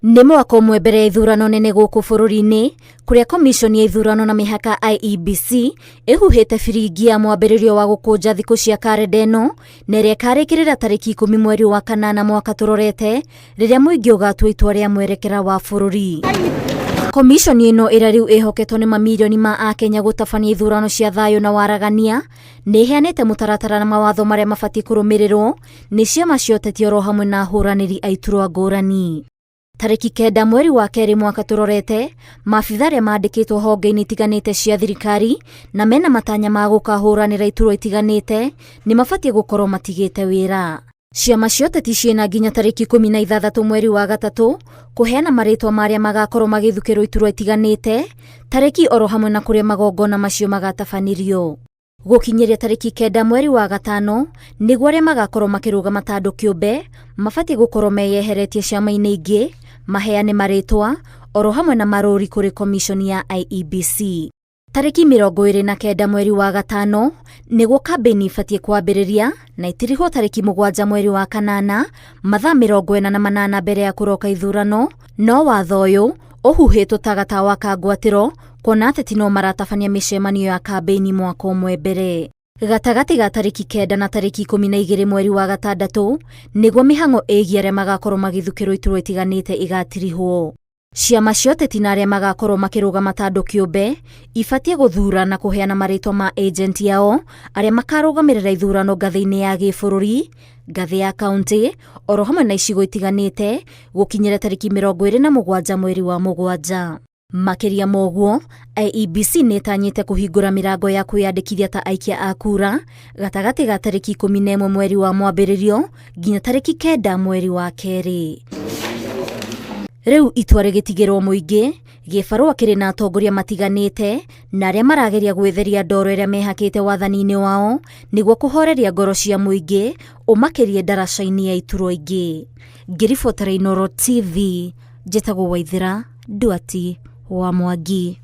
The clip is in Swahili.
Nĩ mwaka ũmwe mbere ya ithurano nene gũkũ bũrũri-inĩ, kũrĩa komishoni ya ithurano na mĩhaka IEBC ĩhuhĩte biringi ya mwambĩrĩrio wa gũkũnja thikũ cia karenda ĩno, na ĩrĩa ĩkarĩkĩrĩra tarĩki 10 mweri wa kanana mwaka tũrorete, rĩrĩa mũingĩ ũgatua itua rĩa mwerekera wa bũrũri. Komishoni ĩno ĩrĩa rĩu ĩhoketwo nĩ mamirioni ma Akenya gũtabania ithurano cia thayũ na waragania, nĩ ĩheanĩte mũtaratara na mawatho marĩa mabatiĩ kũrũmĩrĩrwo nĩ ciama cia ũteti oro hamwe na ahũranĩri a iturwa ngũrani. Tarĩki 9 mweri wa kerĩ mwaka tũrorete, maabitha arĩa mandĩkĩtwo honge-inĩ itiganĩte cia thirikari na mena matanya ma gũkahũranĩra iturwa itiganĩte nĩ mabatiĩ gũkorwo matigĩte wĩra. Ciama cia ũteti ciĩna nginya tarĩki 16 mweri wa gatatũ kũheana marĩtwa marĩa magakorwo magĩthukĩrwo iturwa itiganĩte, tarĩki oro hamwe na kũrĩa magongona macio magatabanĩrio. Gũkinyĩria tarĩki 9 mweri wa gatano, nĩguo arĩa magakorwo makĩrũgama ta andũ kĩũmbe mabatiĩ gũkorwo meyeheretie ciama-inĩ ingĩ, maheane marĩtwa oro hamwe na marũri kũrĩ komishoni ya IEBC. Tarĩki 29 mweri wa gatano, nĩguo kambĩini ibatiĩ kwambĩrĩria na itirihwo tarĩki 7 mweri wa kanana, mathaa 48 mbere ya kũroka ithurano, no watho ũyũ ũhuhĩtwo ta gatawa ka ngwatĩro, kuona ateti no maratabania mĩcemanio ya kambĩini mwaka ũmwe mbere. Gatagatĩ ga tarĩki 9 na tarĩki 12 mweri wa gatandatũ, nĩguo mĩhang'o ĩgiĩ arĩa magakorwo magĩthukĩrwo iturwa itiganĩte igatirihwo. Ciama cia ũteti na arĩa magakorwo makĩrũgama ta andũ kĩũmbe ibatiĩ gũthura na kũheana marĩtwa ma ĩjenti yao arĩa makarũgamĩrĩra ithurano ngathĩ-inĩ ya gĩbũrũri, ngathĩ ya kaunti, oro hamwe na icigo itiganĩte gũkinyĩra tarĩki 27 mweri wa mũgwanja. Makĩria moguo, IEBC nĩ ĩtanyĩte kũhingũra mĩrango ya kwĩyandĩkithia ta aikia a kura gatagatĩ ga tarĩki 11 mweri wa mwambĩrĩrio nginya tarĩki 9 mweri wa kerĩ. Rĩu itua rĩgĩtigĩrwo mũingĩ, gĩbarũa kĩrĩ na atongoria matiganĩte na arĩa marageria gwĩtheria ndoro ĩrĩa mehakĩte wathani-inĩ wao nĩguo kũhoreria ngoro cia mũingĩ ũmakĩrie ndaraca-inĩ ya iturwa ingĩ. Ngĩribotera Inooro TV, njĩtagwo Waithĩra Nduati wa Mwangi.